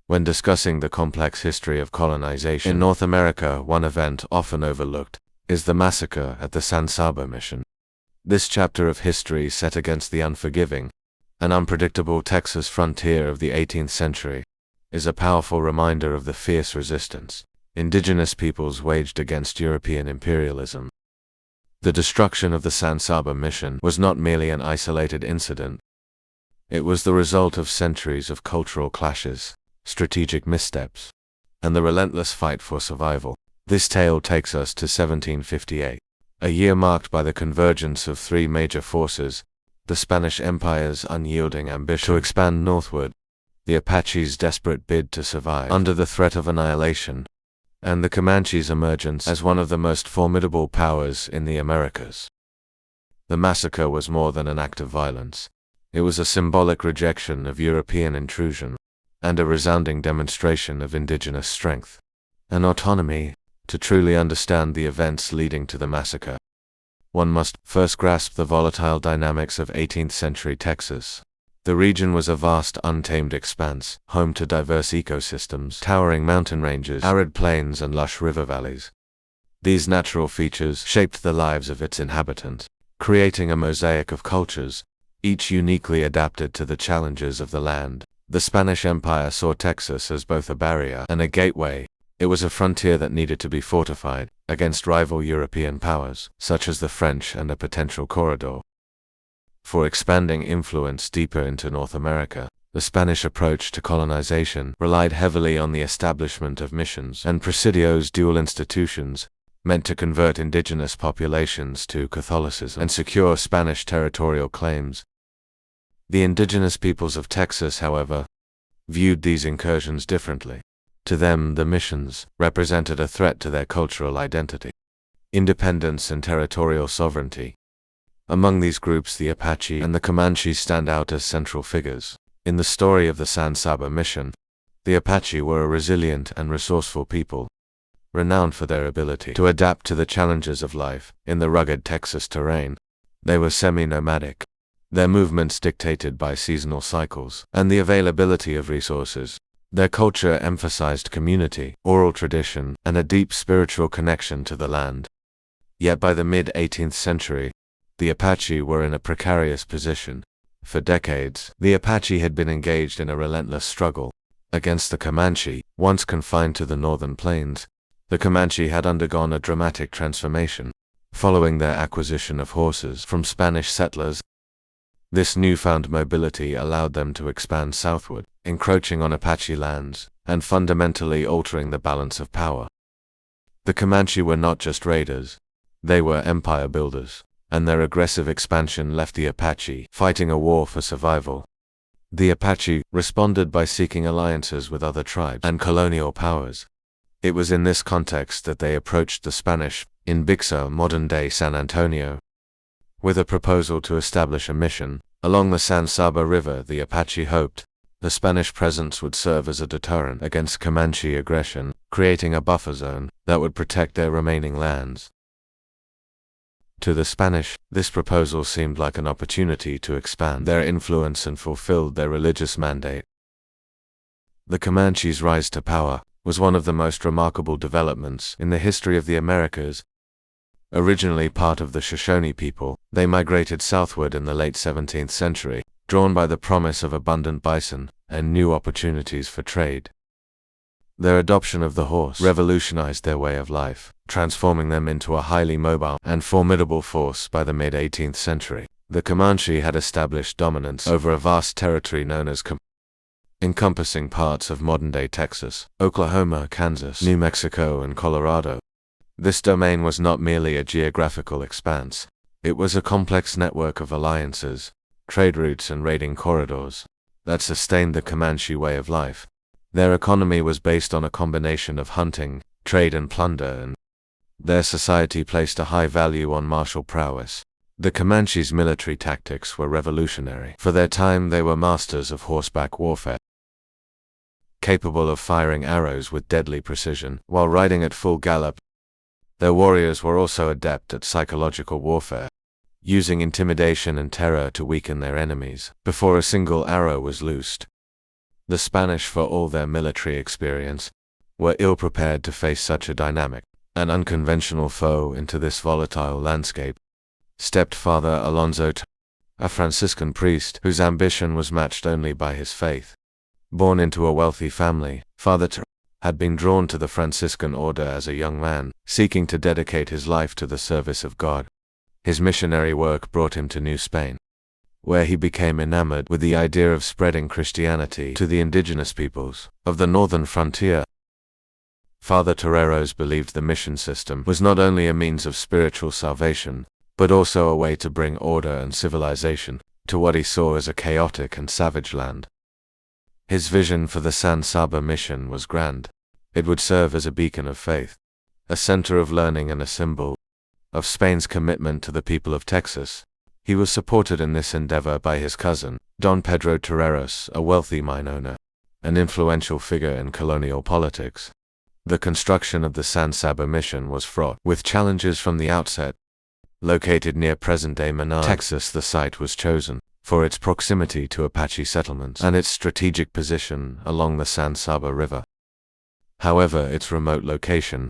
When discussing the complex history of colonization in North America, one event often overlooked is the massacre at the San Saba mission. This chapter of history, set against the unforgiving and unpredictable Texas frontier of the 18th century, is a powerful reminder of the fierce resistance indigenous peoples waged against European imperialism. The destruction of the San Saba mission was not merely an isolated incident. It was the result of centuries of cultural clashes, strategic missteps, and the relentless fight for survival. This tale takes us to 1758, a year marked by the convergence of three major forces: the Spanish Empire's unyielding ambition to expand northward, the Apache's desperate bid to survive under the threat of annihilation, and the Comanche's emergence as one of the most formidable powers in the Americas. The massacre was more than an act of violence. It was a symbolic rejection of European intrusion, and a resounding demonstration of indigenous strength and autonomy. To truly understand the events leading to the massacre, one must first grasp the volatile dynamics of 18th century Texas. The region was a vast, untamed expanse, home to diverse ecosystems, towering mountain ranges, arid plains, and lush river valleys. These natural features shaped the lives of its inhabitants, creating a mosaic of cultures, each uniquely adapted to the challenges of the land. The Spanish Empire saw Texas as both a barrier and a gateway. It was a frontier that needed to be fortified against rival European powers, such as the French, and a potential corridor for expanding influence deeper into North America. The Spanish approach to colonization relied heavily on the establishment of missions and presidios, dual institutions meant to convert indigenous populations to Catholicism and secure Spanish territorial claims. The indigenous peoples of Texas, however, viewed these incursions differently. To them, the missions represented a threat to their cultural identity, independence, and territorial sovereignty. Among these groups, the Apache and the Comanche stand out as central figures. In the story of the San Saba mission, the Apache were a resilient and resourceful people, renowned for their ability to adapt to the challenges of life in the rugged Texas terrain. They were semi-nomadic, their movements dictated by seasonal cycles and the availability of resources. Their culture emphasized community, oral tradition, and a deep spiritual connection to the land. Yet by the mid-18th century, the Apache were in a precarious position. For decades, the Apache had been engaged in a relentless struggle against the Comanche. Once confined to the northern plains, the Comanche had undergone a dramatic transformation, following their acquisition of horses from Spanish settlers. This newfound mobility allowed them to expand southward, encroaching on Apache lands and fundamentally altering the balance of power. The Comanche were not just raiders, they were empire builders, and their aggressive expansion left the Apache fighting a war for survival. The Apache responded by seeking alliances with other tribes and colonial powers. It was in this context that they approached the Spanish in Bixar, modern-day San Antonio, with a proposal to establish a mission along the San Saba River. The Apache hoped the Spanish presence would serve as a deterrent against Comanche aggression, creating a buffer zone that would protect their remaining lands. To the Spanish, this proposal seemed like an opportunity to expand their influence and fulfill their religious mandate. The Comanche's rise to power was one of the most remarkable developments in the history of the Americas. Originally part of the Shoshone people, they migrated southward in the late 17th century, drawn by the promise of abundant bison and new opportunities for trade. Their adoption of the horse revolutionized their way of life, transforming them into a highly mobile and formidable force. By the mid-18th century, the Comanche had established dominance over a vast territory known as encompassing parts of modern-day Texas, Oklahoma, Kansas, New Mexico, and Colorado. This domain was not merely a geographical expanse. It was a complex network of alliances, trade routes, and raiding corridors that sustained the Comanche way of life. Their economy was based on a combination of hunting, trade, and plunder, and their society placed a high value on martial prowess. The Comanche's military tactics were revolutionary. For their time, they were masters of horseback warfare, capable of firing arrows with deadly precision while riding at full gallop. Their warriors were also adept at psychological warfare, using intimidation and terror to weaken their enemies before a single arrow was loosed. The Spanish, for all their military experience, were ill-prepared to face such a dynamic and unconventional foe. Into this volatile landscape stepped Father Alonso, a Franciscan priest whose ambition was matched only by his faith. Born into a wealthy family, Father had been drawn to the Franciscan order as a young man, seeking to dedicate his life to the service of God. His missionary work brought him to New Spain, where he became enamored with the idea of spreading Christianity to the indigenous peoples of the northern frontier. Father Toreros believed the mission system was not only a means of spiritual salvation, but also a way to bring order and civilization to what he saw as a chaotic and savage land. His vision for the San Sabá mission was grand. It would serve as a beacon of faith, a center of learning, and a symbol of Spain's commitment to the people of Texas. He was supported in this endeavor by his cousin, Don Pedro Toreros, a wealthy mine owner, an influential figure in colonial politics. The construction of the San Sabá mission was fraught with challenges from the outset. Located near present-day Menard, Texas, the site was chosen for its proximity to Apache settlements and its strategic position along the San Sabá River. However, its remote location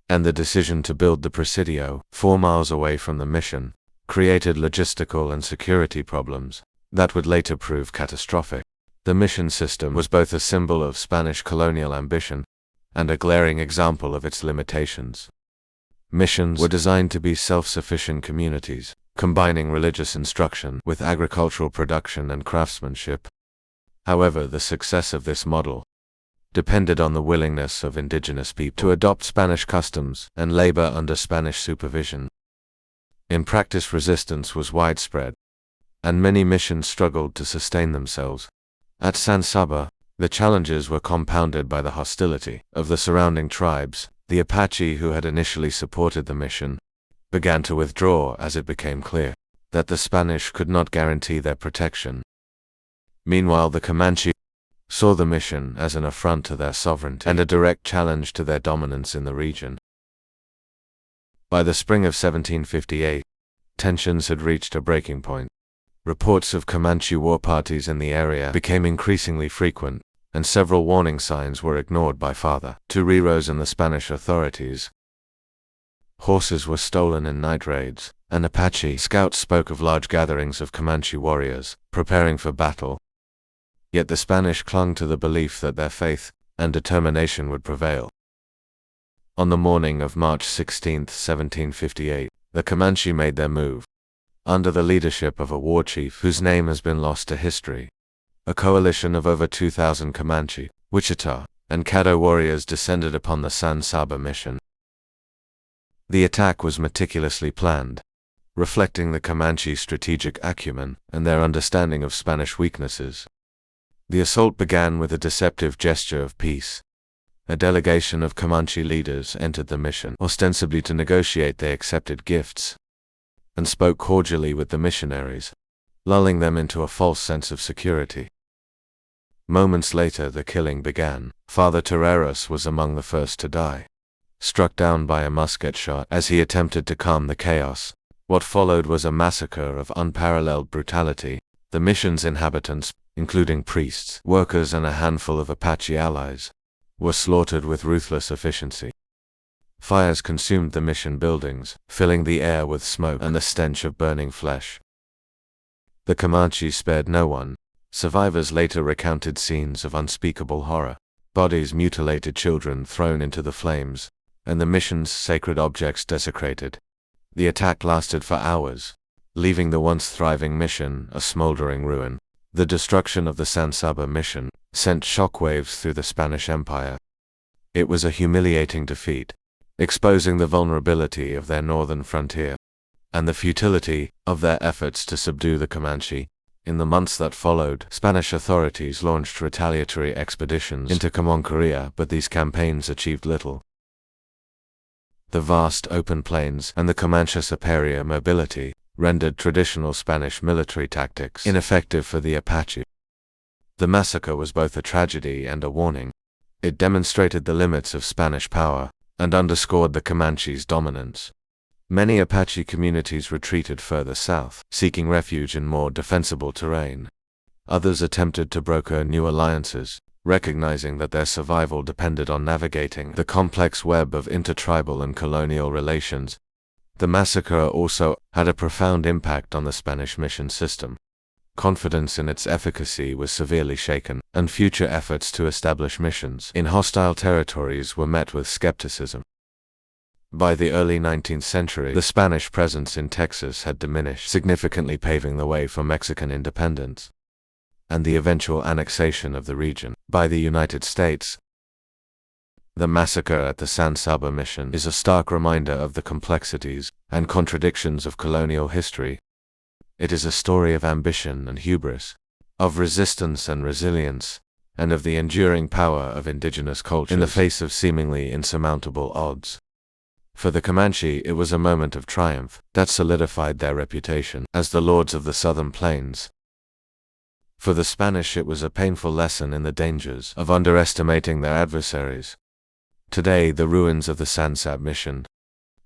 and the decision to build the Presidio 4 miles away from the mission created logistical and security problems that would later prove catastrophic. The mission system was both a symbol of Spanish colonial ambition and a glaring example of its limitations. Missions were designed to be self-sufficient communities, combining religious instruction with agricultural production and craftsmanship. However, the success of this model depended on the willingness of indigenous people to adopt Spanish customs and labor under Spanish supervision. In practice, resistance was widespread, and many missions struggled to sustain themselves. At San Sabá, the challenges were compounded by the hostility of the surrounding tribes. The Apache, who had initially supported the mission, began to withdraw as it became clear that the Spanish could not guarantee their protection. Meanwhile, the Comanche saw the mission as an affront to their sovereignty and a direct challenge to their dominance in the region. By the spring of 1758, tensions had reached a breaking point. Reports of Comanche war parties in the area became increasingly frequent, and several warning signs were ignored by Father Toreros and the Spanish authorities. Horses were stolen in night raids, and Apache scouts spoke of large gatherings of Comanche warriors preparing for battle. Yet the Spanish clung to the belief that their faith and determination would prevail. On the morning of March 16, 1758, the Comanche made their move, under the leadership of a war chief whose name has been lost to history. A coalition of over 2,000 Comanche, Wichita, and Caddo warriors descended upon the San Sabá mission. The attack was meticulously planned, reflecting the Comanche strategic acumen and their understanding of Spanish weaknesses. The assault began with a deceptive gesture of peace. A delegation of Comanche leaders entered the mission, ostensibly to negotiate. They accepted gifts and spoke cordially with the missionaries, lulling them into a false sense of security. Moments later, the killing began. Father Toreros was among the first to die, struck down by a musket shot as he attempted to calm the chaos. What followed was a massacre of unparalleled brutality. The mission's inhabitants, including priests, workers, and a handful of Apache allies, were slaughtered with ruthless efficiency. Fires consumed the mission buildings, filling the air with smoke and the stench of burning flesh. The Comanche spared no one. Survivors later recounted scenes of unspeakable horror, bodies, mutilated children thrown into the flames, and the mission's sacred objects desecrated. The attack lasted for hours, leaving the once thriving mission a smoldering ruin. The destruction of the San Sabá mission sent shockwaves through the Spanish Empire. It was a humiliating defeat, exposing the vulnerability of their northern frontier and the futility of their efforts to subdue the Comanche. In the months that followed, Spanish authorities launched retaliatory expeditions into Comanche, but these campaigns achieved little. The vast open plains and the Comanche's superior mobility rendered traditional Spanish military tactics ineffective for the Apache. The massacre was both a tragedy and a warning. It demonstrated the limits of Spanish power and underscored the Comanche's dominance. Many Apache communities retreated further south, seeking refuge in more defensible terrain. Others attempted to broker new alliances, recognizing that their survival depended on navigating the complex web of intertribal and colonial relations. The massacre also had a profound impact on the Spanish mission system. Confidence in its efficacy was severely shaken, and future efforts to establish missions in hostile territories were met with skepticism. By the early 19th century, the Spanish presence in Texas had diminished, significantly paving the way for Mexican independence and the eventual annexation of the region by the United States. The massacre at the San Sabá mission is a stark reminder of the complexities and contradictions of colonial history. It is a story of ambition and hubris, of resistance and resilience, and of the enduring power of indigenous cultures in the face of seemingly insurmountable odds. For the Comanche, it was a moment of triumph that solidified their reputation as the lords of the southern plains. For the Spanish, it was a painful lesson in the dangers of underestimating their adversaries. Today, the ruins of the San Sabá mission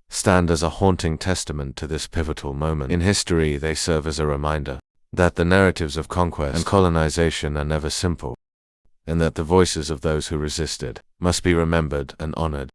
stand as a haunting testament to this pivotal moment in history. They serve as a reminder that the narratives of conquest and colonization are never simple, and that the voices of those who resisted must be remembered and honored.